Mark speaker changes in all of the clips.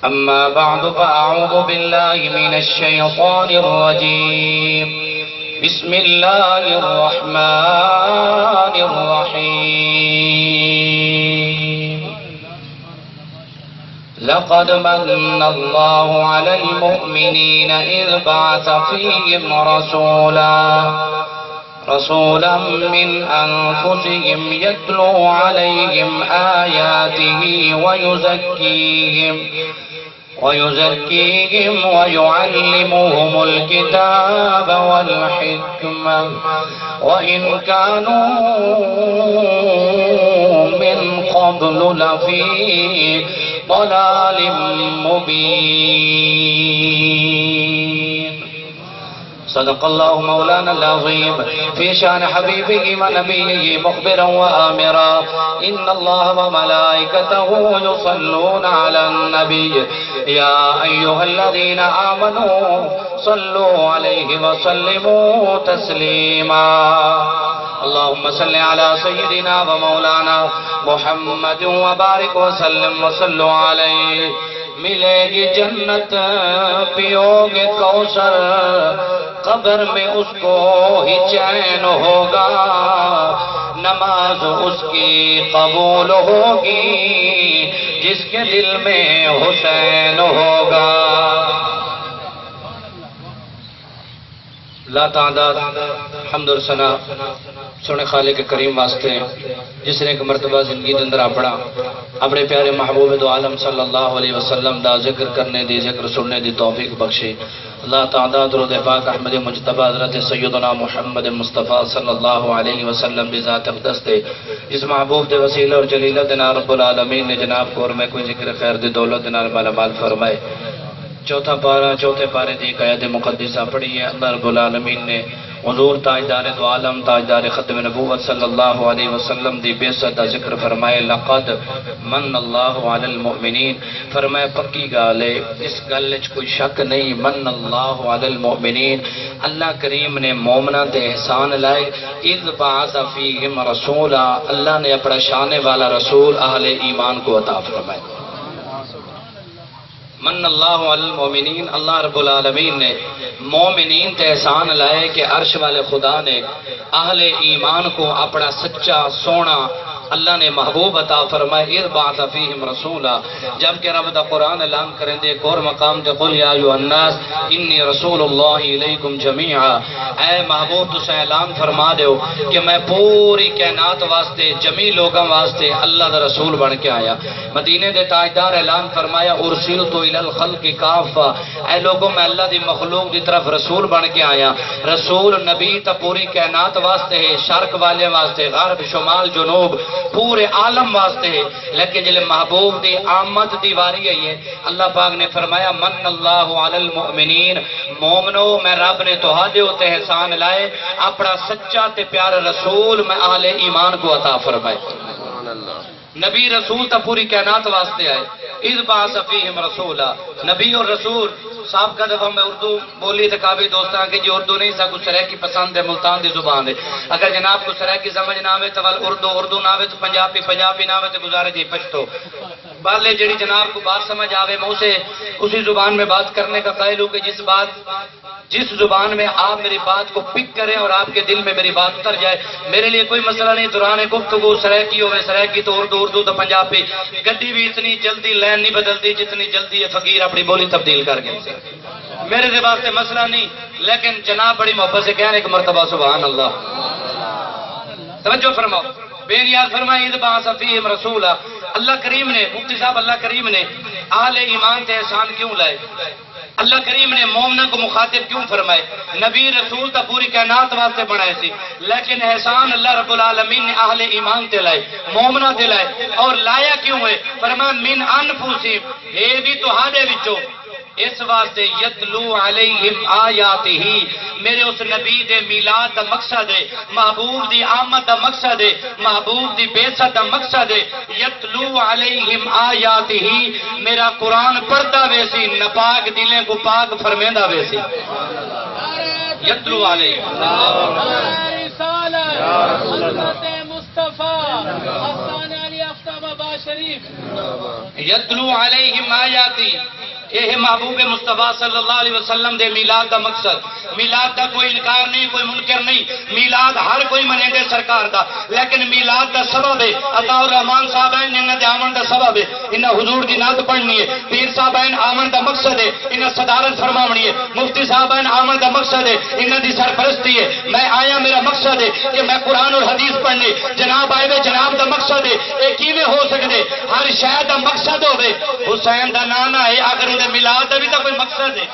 Speaker 1: أما بعد فأعوذ بالله من الشيطان الرجيم بسم الله الرحمن الرحيم لقد من الله على المؤمنين إذ بعث فيهم رسولا من أنفسهم يتلو عليهم آياته ويزكيهم ويعلمهم الكتاب والحكمة وإن كانوا من قبل لفي ضلال مبين. صدق الله مولانا العظيم في شان حبيبه ونبيه مخبرا وآمرا إن الله وملائكته يصلون على النبي يا أيها الذين آمنوا صلوا عليه وسلموا تسليما. اللهم صل على سيدنا ومولانا محمد وبارك وسلم وصلوا عليه. ملے گی جنت پیو گے کوثر قبر میں اس کو ہی چین ہوگا نماز اس کی قبول ہوگی جس کے دل میں حسین ہوگا. لا تعداد حمد و ثنا سونے خالق کریم واسطے جس نے ایک مرتبہ زندگی دے اندر اپنے پیارے محبوب دو عالم صلی اللہ علیہ وسلم دا ذکر کرنے دی ذکر سننے دی توفیق بخشی. اللہ تعالیٰ درود پاک احمد مجتبی حضرت سیدنا محمد مصطفیٰ صلی اللہ علیہ وسلم بذات اقدس دے اس محبوب دے وسیلہ اور جلیلہ دے نال رب العالمین نے جناب کو اور میں کوئی ذکر خیر دی دولت دے نال مالا مال فرمائے. چوتھے پارے دی قید مقدسہ پڑھی ہے. اللہ رب العالمین نے حضور تاجدار دو عالم تاجدار ختم نبوت صلی اللہ علیہ وسلم دی بیست دا ذکر فرمائے. لقد من اللہ علی المؤمنین فرمائے پکی گالے اس گلچ کوئی شک نہیں. من اللہ علی المؤمنین اللہ کریم نے مومنہ تے احسان لائے. اذ بعث فیہم رسولا اللہ نے اپنا شانے والا رسول اہل ایمان کو عطا فرمائے. من اللہ علی المؤمنین اللہ رب العالمین نے مومنین تے احسان لائے کہ عرش والے خدا نے اہل ایمان کو اپنا سچا سونا اللہ نے محبوب عطا فرمائے. اذ بعث فیہم رسولا جبکہ رب دا قرآن اعلان کریں دے ایک اور مقام تے قل یا ایھا الناس انی رسول اللہ الیکم جمیعا اے محبوب تسے اعلان فرما دیو کہ میں پوری کائنات واسطے جمی لوگاں واسطے اللہ دا رسول بن کے آیا. مدینے دے تاجدار اعلان فرمایا ارسلت الی الخلق کافہ اے لوگوں میں اللہ دی مخلوق دی طرف رسول بن کے آیا. رسول نبی تا پوری کائنات واسطے ہے شرق والے واسطے غرب شمال جنوب پورے عالم واسطے ہے. لیکن جلے محبوب دی آمد دی واری ہے اللہ پاک نے فرمایا من اللہ علی المؤمنین مومنو میں رب نے تہاڈے تے احسان لائے اپنا سچا تے پیارا رسول میں اہل ایمان کو عطا فرمائے. نبی رسول تا پوری کائنات واسطے آئے. اذ بعث فیہم رسولا نبی اور رسول صاحب کا دفعہ میں اردو بولی تھے کافی دوستان کہ جی اردو نہیں سا کچھ سرائکی پسند ہے ملتان دی زبان ہے. اگر جناب کو سرائکی سمجھ نہ آوے تو اردو نہ آوے تو پنجابی نہ آوے تو گزارے جی پشتو بالے جڑی جناب کو بات سمجھ آوے میں اسے اسی زبان میں بات کرنے کا قائل ہوں کہ جس زبان میں آپ میری بات کو پک کریں اور آپ کے دل میں میری بات اتر جائے میرے لیے کوئی مسئلہ نہیں. دوران گفتگو سرائکی ہوئے سرائکی تو اردو تو پنجابی گڈی بھی اتنی جلدی لین نہیں بدلتی جتنی جلدی یہ فقیر اپنی بولی تبدیل کر گئے. میرے دے واسطے مسئلہ نہیں لیکن جناب بڑی محبت سے کہنے ایک مرتبہ سبحان اللہ. توجہ فرماؤ بے نیاز فرمائے. اذ بعث فیہم رسولا اللہ کریم نے مفتی صاحب اللہ کریم نے اہل ایمان تے احسان کیوں لائے. اللہ کریم نے مومنہ کو مخاطب کیوں فرمائے. نبی رسول تا پوری کائنات واسطے بنائے سی لیکن احسان اللہ رب العالمین نے اہل ایمان تے لائے مومنہ تے لائے. اور لایا کیوں ہے فرمایا من انفسہم اے بھی تہاڈے وچوں اس واسطے یتلو علیہم آیاتہ میرے اس نبی دے میلاد دا مقصد ہے محبوب دی آمد دا مقصد ہے محبوب دی بیعت دا مقصد ہے. یتلو علیہم آیاتہ میرا قرآن پڑھتا ویسی نپاک دلیں کو پاک فرمیندہ ویسی. یتلو علیہم حضرت مصطفیٰ افسانہ علی افتاب با شریف یتلو علیہم آیاتی، یہ محبوب مصطفیٰ صلی اللہ علیہ وسلم دے میلاد دا مقصد۔ میلاد دا کوئی انکار نہیں، کوئی منکر نہیں، میلاد ہر کوئی منے دے سرکار دا، لیکن میلاد دا سبب ہے عطا الرحمان صاحب ہیں انہاں دے آمن دا سبب ہے، انہاں حضور دی نعت پڑھنی ہے، پیر صاحب ہیں آمن دا مقصد ہے انہاں صدارت فرماونی ہے، مفتی صاحب ہیں آمن دا مقصد ہے انہاں دی سرپرستی ہے، میں آیا میرا مقصد ہے کہ میں قرآن اور حدیث پڑھنے، جناب آئے وے جناب دا مقصد ہے، یہ کیویں ہو سکدے؟ ہر شے دا مقصد ہوے، حسین دا نانا ہے اگر میلاد کا بھی تو کوئی مقصد ہے،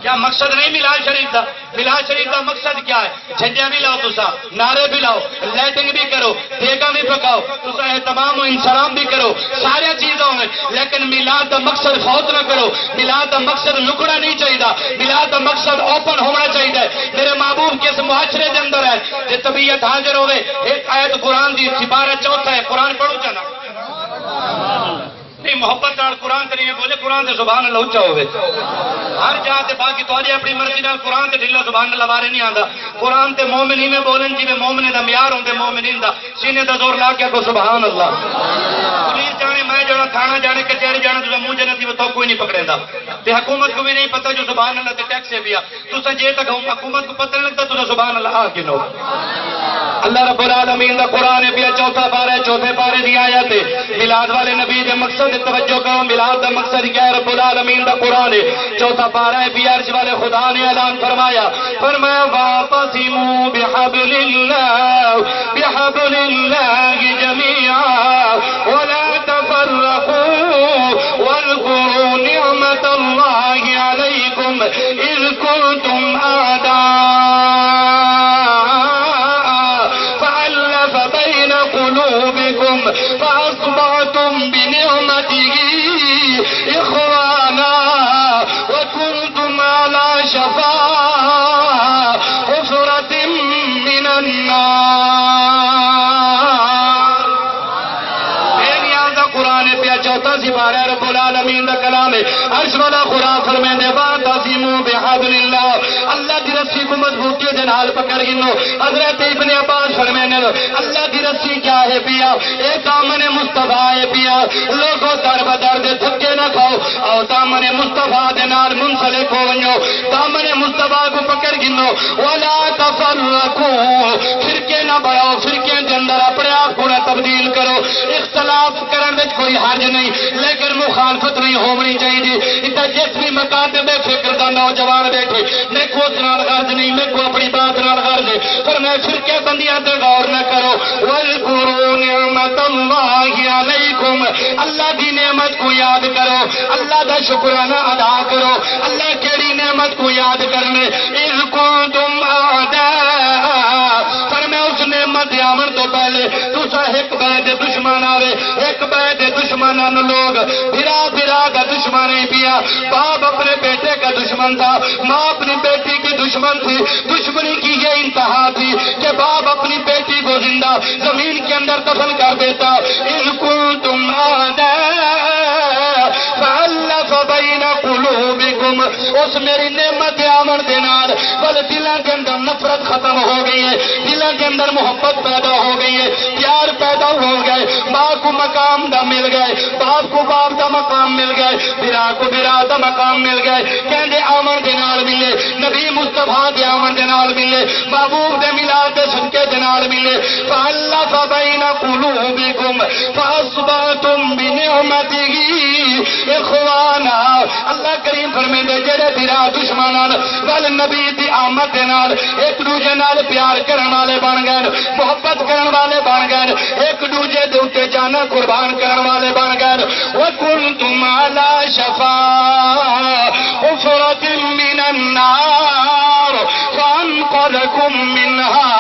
Speaker 1: کیا مقصد نہیں میلاد شریف کا؟ میلاد شریف کا مقصد کیا ہے؟ جھنڈیاں بھی لاؤ تسا، نعرے بھی لاؤ، لائٹنگ بھی کرو، دیگا بھی پکاؤ، تسا اہتمام و انسلام بھی کرو، سارے چیزوں میں، لیکن میلاد کا مقصد فوت نہ کرو، میلاد کا مقصد لکڑا نہیں چاہیے، میلاد کا مقصد اوپن ہونا چاہیے۔ میرے محبوب کس معاشرے کے اندر ہے کہ طبیعت حاضر ہوئے، ایک آیت قرآن دی سپارہ چوتھا ہے، قرآن پڑھو جانا نہیں، محبت نال قرآن کریں بولے قرآن سے سبحان اللہ اچھا ہوئے ہر جہاں تے، باقی تھوڑی اپنی مرضی نال قرآن تے ڈھلا سبحان اللہ بارے نہیں آندا، قرآن تے مومنین میں بولن جی میں مومن دا معیار ہوندے، مومنین دا سینے دا زور لا کے کو سبحان اللہ۔ پولیس جانے، میں جانا، تھانہ جانے، کچہری جانا، تو منہ جنتی تو کوئی نہیں پکڑیندا، تے حکومت کو بھی نہیں پتہ جو سبحان اللہ تے ٹیکس ہے بھی تو جے تک حکومت کو پتہ نہیں لگتا تو سبحان اللہ آ کے لو۔ اللہ رب العالمین دا قرآن پیا چوتھا پارہ، چوتھے پارے دی آیت ہے، میلاد والے نبی دے مقصد توجہ کرو، میلاد دا مقصد کیا ہے؟ رب العالمین دا قرآن ہے چوتھا پارہ ہے، عرش والے خدا نے اعلان فرمایا، واعتصموا بحبل اللہ جميعا ولا تفرقوا واذكروا نعمة الله عليكم إذ كنتم أعداء فألف بين قلوبكم فأصبحتم بنعمته إخوانا وكنتم على شفا حفرة من النار۔ قرآن پیا چوتھا سپارہ رب العالمین دا کلام ہے، عرش والا خدا فرمیندے واعتصموا بحبل اللہ، اللہ دی رسی کو مضبوطی دے نال پکڑ گنو۔ حضرت ابن عباس فرمیندے اللہ دی رسی کیا ہے پیا؟ اے دامن مصطفیٰ ہے پیا، لوگوں در بدر دے دھکے نہ کھاؤ، او دامن مصطفیٰ دے نال منسلک ہو ونجو، دامن مصطفیٰ کو پکڑ گنو۔ ولا تفرقوا، فرقے نہ بڑھاؤ، فرقے دے اندر اپنے آپ کو نہ تبدیل کرو، اختلاف کرن کوئی حرج نہیں، لیکن مخالفت نہیں ہونی چاہیے۔ اتنا جس بھی مکاتب فکر کا نوجوان بیٹھے، میں کو اس نال غرض نہیں، میں کو اپنی بات نال غرض ہے، پر میں فرقے بندیاں تے غور نہ کرو۔ وَاذْكُرُوا نِعْمَةَ اللَّهِ عَلَيْكُمْ، اللہ کی نعمت کو یاد کرو، اللہ دا شکرانہ ادا کرو۔ اللہ کیڑی نعمت کو یاد کرنے؟ اِذْ كُنْتُمْ أَعْدَاءَ، پر میں اس نعمت آمن تو پہلے تسا ایک بیت دشمن آوے، ایک بیت دشمنان لوگ بھرا بھرا کا دشمن ہی پیا، باپ اپنے بیٹے کا دشمن تھا، ماں اپنی بیٹی کی دشمن تھی، دشمنی کی یہ انتہا تھی کہ باپ اپنی بیٹی کو زندہ زمین کے اندر دفن کر دیتا۔ اِذْ كُنْتُمْ أَعْدَاءَ فَأَلَّفَ بَيْنَ قُلُوبِكُمْ، اس میری نعمت آمن دے نال بل دلوں کے اندر نفرت ختم ہو گئی ہے، دلوں کے اندر محبت پیدا ہو گئی ہے، پیار پیدا ہو گئے، ماں کو مقام دا مل گئے، باپ کو باپ دا مقام مل گئے، برا کو برا دا مقام مل گئے، کہندے آمن دے نال ملے، نبی مصطفیٰ دے آمن دے نال ملے، محبوب دے میلاد دے صدقے دے نال ملے۔ فَأَلَّفَ بَيْنَ قُلُوبِكُمْ فَأَصْبَحْتُمْ بِنِعْمَتِهِ إِخْوَانًا، اللہ کریم فرمیندے جڑے برا دشمنان ول نبی دی آمد دے نال ایک دوجے نال پیار کرن والے بن گئے، محبت کرن والے بن گئے، ایک دوجے دے اوتے جانا قربان کرن والے بن گئے۔ وَكُنْتُمْ عَلَى شَفَا حُفْرَةٍ مِّنَ النَّارِ فَأَنقَذَكُم مِّنْهَا،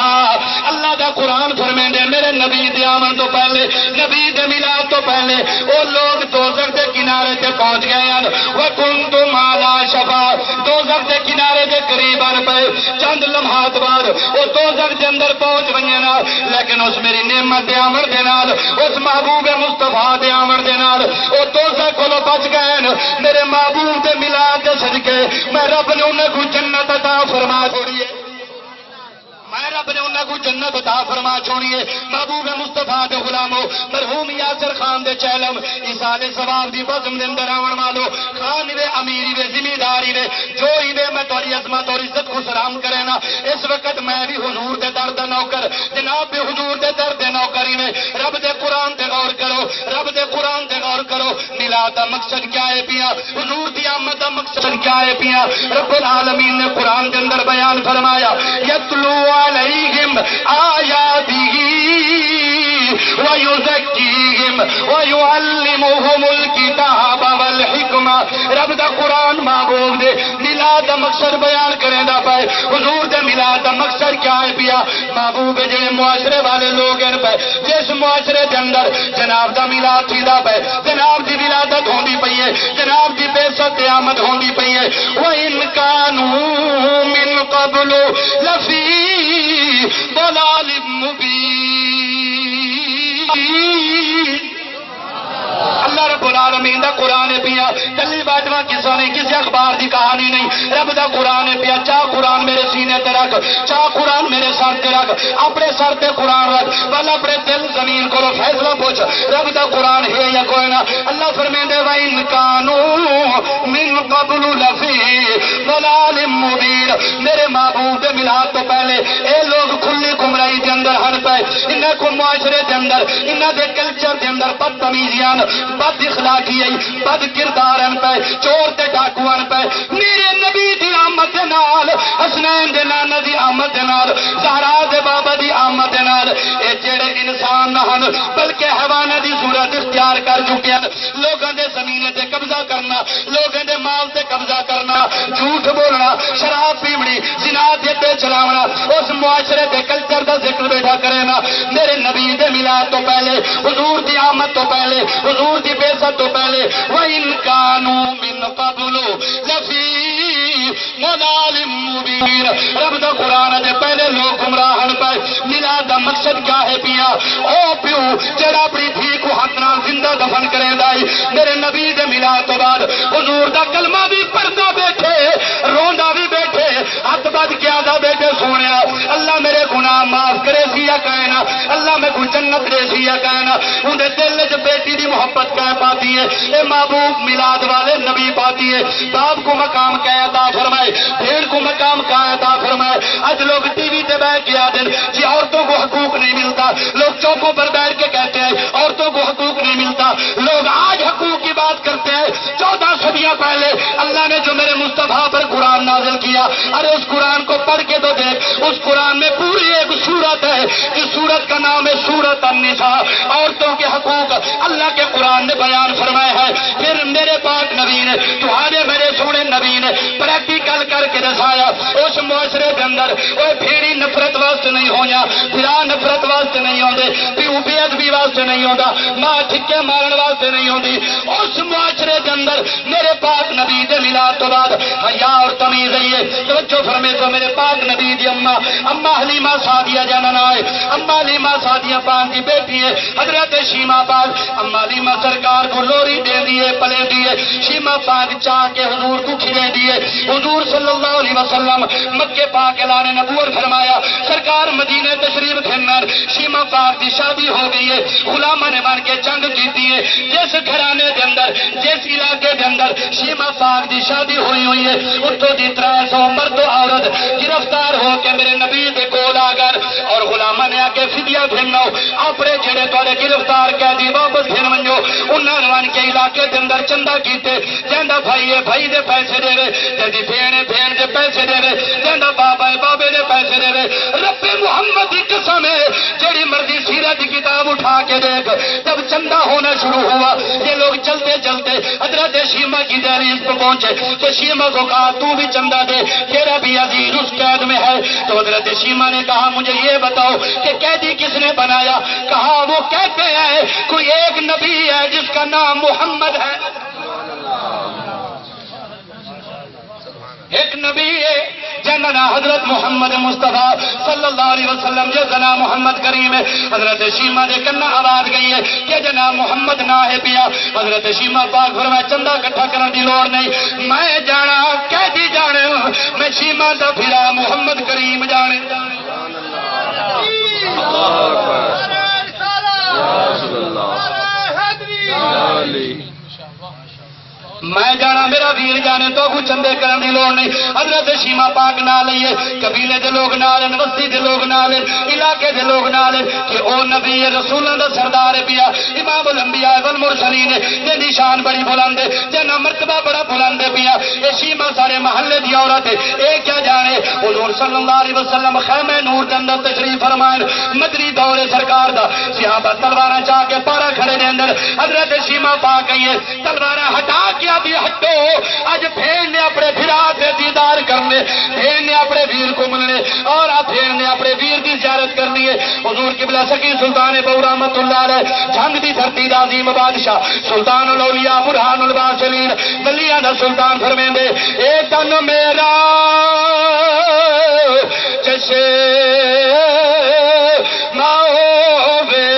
Speaker 1: اللہ دا قرآن فرمیندے میرے نبی دی آمن تو پہلے، نبی دے میلاد تو پہلے وہ لوگ دوزخ دے کنارے تے پہنچ گئے ہیں۔ وَكُنْتُمْ عَلَى شَفَا، دوزخ دے کنارے دے قریب آن پے، چند لمحات بعد وہ دوزخ دے اندر پہنچ ونے نا، لیکن اس میری نعمت دے آمن دے نال، اس محبوب مصطفیٰ دے آمن دے نال وہ دوزخ کولوں بچ گئے۔ میرے محبوب دے میلاد دے صدقے میں رب نے انہاں کو جنت عطا فرما چھوڑی ہے، میں رب
Speaker 2: نے انہاں کو جنت عطا فرما چھوڑی ہے محبوب مصطفیٰ دے غلامو مرحوم یاسر خان دے چہلم ایسال ثواب دی بزم دے اندر آون والو خان وے امیری وے ذمہ داری وے جو ہی وے میں تہاڈی عظمت اور عزت کو سلام کرے نا اس وقت میں بھی حضور دے در دا نوکر جناب بھی حضور دے در دے نوکری میں رب دے قرآن تے غور کرو رب دے قرآن تے غور کرو میلاد دا مقصد کیا ہے پیا حضور دی آمد دا مقصد کیا ہے پیا رب العالمین نے قرآن کے اندر بیان فرمایا یتلو علیہم آیاتہ وَيُزَكِّيهِمْ وَيُعَلِّمُهُمُ الْكِتَابَ وَالْحِكْمَةَ رب دا قرآن محبوب دے میلاد دا مقصد بیان کریں دا پائے حضور دے میلاد دا مقصد کیا ہے پیا محبوب جے معاشرے والے لوگ ہیں پہ جس معاشرے دے اندر جناب دا میلاد تھی دا پہ جناب دی ولادت ہوندی پئی ہے جناب دی بعثت قیامت ہوندی پئی ہے وَإِن كَانُوا مِن قَبْلُ لَفِي ضَلَالٍ مُبِينٍ اللہ رب العالمین دا قرآن پیا دلی باجوہ قصہ نہیں کسی اخبار دی کہانی نہیں رب دا قرآن پیا چاہ قرآن میرے سینے تے رکھ چاہ قرآن میرے سر تے رکھ اپنے سر تے قرآن رکھ بل اپنے دل زمین کو فیصلہ پوچھ رب دا قرآن ہے یا کوئی نہ اللہ فرمیندے وَإِن كَانُوا مِن قَبْلُ لَفِي ضَلَالٍ مُبِينٍ میرے محبوب دے میلاد تو پہلے اے لوگ کھلی گمراہی دے اندر ہن پے انہاں کو معاشرے دے اندر انہاں دے کلچر دے اندر بدتمیزیاں بد اخلاقی بد کردار پہ چور تے ڈاکوان پہ میرے نبی دی آمد دے نال حسنین دے نانا دی آمد دے نال زہرا دے بابا دی آمد دے نال اے جڑے انسان نہ ہن بلکہ حیواناں دی صورت اختیار کر چکے ہیں لوگاں دے زمین تے قبضہ کرنا لوگاں دے مال تے قبضہ کرنا جھوٹ بولنا شراب پیمنی زنا دے چلاونا اس معاشرے دے کلچر دا ذکر بیٹھا کرے نا میرے نبی دے میلاد تو پہلے حضور دی آمد تو پہلے حضور دی بعثت تو پہلے وَإِن كَانُوا مِن قَبْلُ لَفِي ضَلَالٍ مُبِينٍ رب دا قرآن دے پہلے لوگ گمراہن پہ میلاد دا مقصد کیا ہے پیا او پیو جڑا اپنی دھی کو ہاتھ نال زندہ دفن کریں دائی میرے نبی دے میلاد تو بعد حضور دا کلمہ بھی پڑھدا بیٹھے روندا بھی بیٹھے ہاتھ بد کیا دا بیٹھے سونے اللہ میرے گناہ معاف کرے سی یا کہنا اللہ میں کو جنت دے سی یا کہنا اندے دل وچ بیٹی دی محبت کہہ پاتی ہے اے محبوب میلاد والے نبی پاتی ہے باپ کو مقام کہہ عطا فرمائے بھیڑ کو مقام کہہ عطا فرمائے آج لوگ ٹی وی تے بیٹھ کے آدن جی عورتوں کو حقوق نہیں ملتا لوگ چوکوں پر بیٹھ کے کہتے ہیں عورتوں کو حقوق نہیں ملتا لوگ آج حقوق کی بات کرتے ہیں 14 صدیاں پہلے اللہ نے جو میرے مصطفیٰ پر قرآن نازل کیا ارے اس قرآن کو پڑھ کے تو دیکھ اس قرآن میں پوری ایک سورت ہے جس سورت کا نام ہے سورت النساء عورتوں کے حقوق اللہ کے قرآن نے بیان فرمایا ہے پھر میرے پاک نبی نے تمہارے میرے سونے نبی نے پریکٹیکل کر کے دسایا اس معاشرے کے اندر وہ بھیڑی نفرت واسطے نہیں ہویا پھرا نفرت واسطے نہیں ہوندے پیو بے ادبی واسطے نہیں ہوندا ماں ٹھکے مارن واسطے نہیں ہوندی اس معاشرے کے اندر میرے پاک نبی دے میلاد تو بعد حیا اور تمیز ہے توجہ فرمے تو میرے پاک نبی دی اما حلیمہ سعدیہ جاننا ہے اما حلیمہ سعدیہ پاک کی بیٹی ہے حضرت شیمہ پاک اما حلیمہ سرکار کو لوری دے دیے پلے دیے شیمہ پاک چاہ کے حضور کو کھلے دیے حضور صلی اللہ علیہ وسلم مکے پاک اعلان نبوت فرمایا سرکار مدینے تشریف پھرنر شیمہ پاک کی شادی ہو گئی ہے غلامہ نے بن کے جنگ جیتی ہے جس گھرانے کے اندر جس علاقے کے اندر شیمہ پاک کی شادی ہوئی ہے اتوں کی 300 مرد و عورت گرفتار ہو کے میرے نبی دے کول آ کر اور غلامہ نے آ کے فدیہ بھیجنا اپنے جڑے تھوڑے گرفتار قیدی واپس پھر منجو انہاں نے کے علاقے کے اندر چندہ کیتے جہاں بھائی ہے بھائی دے پیسے دے جی بھین بھین دے پیسے دے جہاں بابا ہے بابے دے پیسے دے رب محمد کی قسم ہے جڑی مرضی سیرت کی کتاب اٹھا کے دیکھ جب چندہ ہونا شروع ہوا یہ لوگ چلتے چلتے حضرت شیمہ کی دہلیز پر پہنچے تو شیمہ کو کہا تو بھی چندہ دے تیرا بھی عزیز اس قید میں ہے تو حضرت شیمہ نے کہا مجھے یہ بتاؤ کہ قیدی کس نے بنایا کہا وہ کہتے ہیں کوئی ایک نبی ہے جس کا نام محمد ہے ایک نبی ہے جننا حضرت محمد مصطفیٰ صلی اللہ علیہ وسلم جو جناب محمد کریم ہے حضرت شیمہ دے کنا آواز گئی ہے کہ جناب محمد نہ ہے پیا حضرت شیمہ پاک فرمایا چندہ کٹھا کرنے دی لوڑ نہیں میں جانا قیدی جانے میں شیمہ دا پھرا محمد کریم جانے میں جانا میرا ویر جانے تو کچھ چندے کرنے کی لوڑ نہیں. حضرت شیما پاک نہ لئیے, قبیلے دے لوگ نہ لیں, بستی دے لوگ نہ لیں, علاقے دے لوگ نہ لیں کہ او نبی رسولوں دا سردار پیا, امام الانبیاء والمرسلین تے نشان بڑی بلند ہے, جنا مرتبہ بڑا بلند پیا. اے شیما سارے محلے دی عورت ہے, اے کیا جانے حضور صلی اللہ علیہ وسلم خیمہ نور دے اندر تشریف فرمائیں, مدنی دور سرکار دا, صحابہ تلواراں چاہ کے پارا کھڑے دے اندر حضرت شیما پاک آئی ہے, تلواراں ہٹا کے بھی ہٹو, اج بھیڑ نے اپنے بھرا سے دیدار کرنے, بھیڑ نے اپنے ویر کو ملنے, اور آپ بھیڑ نے اپنے ویر کی زیارت کرنی ہے. حضور قبلہ سکی سلطان بہو رحمت اللہ علیہ جنگ دی دھرتی دا عظیم بادشاہ سلطان الاولیاء برہان الباسلین ولیاں دا سلطان فرمیندے, اے تن میرا جسے ماں وے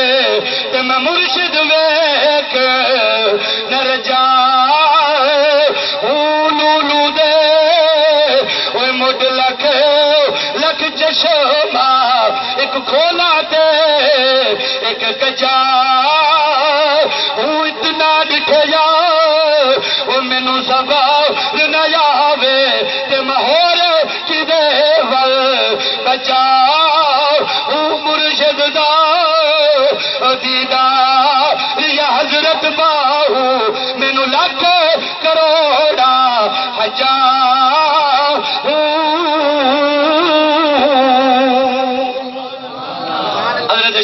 Speaker 2: تے میں مرشد ویک نر جا چشمہ ایک کھولا دے ایک کجا اتنا دکھے جا وہ مینو سبا نہ آوے تے مہور کی دے بچا مرشد دا دیدار یا حضرت باہو مینو لکھ کروڑا ہزار.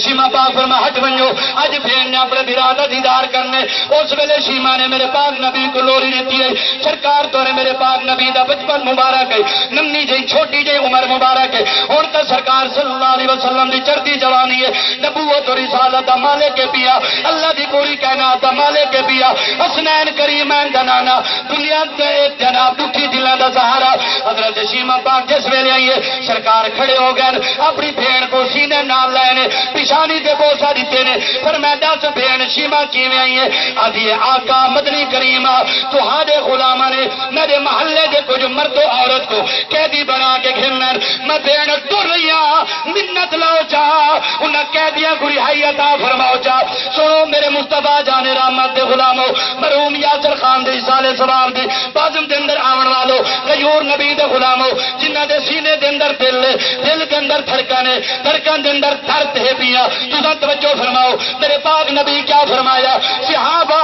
Speaker 2: شیما پاک فرما ہٹ بنو, اج بھیڑ نے اپنے بھرا کا دیدار کرنے. اس ویلے شیما نے میرے پاک نبی کو لوری دیتی ہے, سرکار تو نے میرے پاک نبی دا بچپن مبارک ہے, ننی جی چھوٹی جی عمر مبارک ہے. ہوں تو سرکار صلی اللہ علیہ وسلم دی چڑھتی جوانی ہے, نبوت و رسالت دا مالک کے پیا, اللہ دی پوری کائنات دا مالک کے پیا, حسنین کریمین دا نانا, دنیا دے جناب دکھی دلاں دا سہارا. حضرت شیما پاک جس ویلے آئی ہے سرکار کھڑے ہو گئے, اپنی بھیڑ کو سینے نال لائے, پیشانی دے بوسا دیتے نے. پر میں دس بھیڑ شیما کیویں آئی ہے, آدھی آقا مدنی کریم تہاڈے غلاماں نے میرے محلے دے کچھ مرد و عورت کو قیدی بنا کے گھرنا, میں بھیڑ ٹر رہی ہوں, منت لاؤ چا انہاں قیدیاں کو رہائی عطا فرماؤ چا. سنو میرے مصطفیٰ جان رحمت دے غلامو, مرحوم یاسر خان دے سالے سوال دے بازم دے اندر آون والو, غیور نبی دے غلامو, جنہاں دے سینے دے اندر دل دے اندر دھڑکن ہے, دھڑکن دے اندر درد ہے پیا. تساں توجہ فرماؤ, میرے پاک نبی کیا فرمایا, صحابہ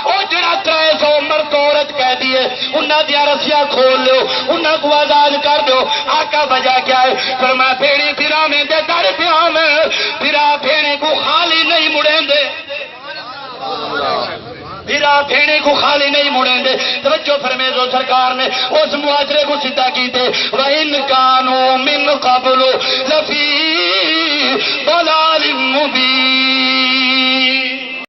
Speaker 2: او جڑا 300 مرد عورت کہہ دیے انہاں دی رسیاں کھول لو, انہاں کو آزاد کر دو. آقا وجہ کیا ہے, فرمایا بھیڑی پھرا میں دے در پیا میں پھرا بھیڑے کو خالی نہیں مڑیں دے, بھیرا بھیڑے کو خالی نہیں مڑیں دے. توجہ فرمیزو, سرکار نے اس معاشرے کو سیدھا کیتے, وَإِنْ كَانُوا مِنْ قَبْلُ لَفِي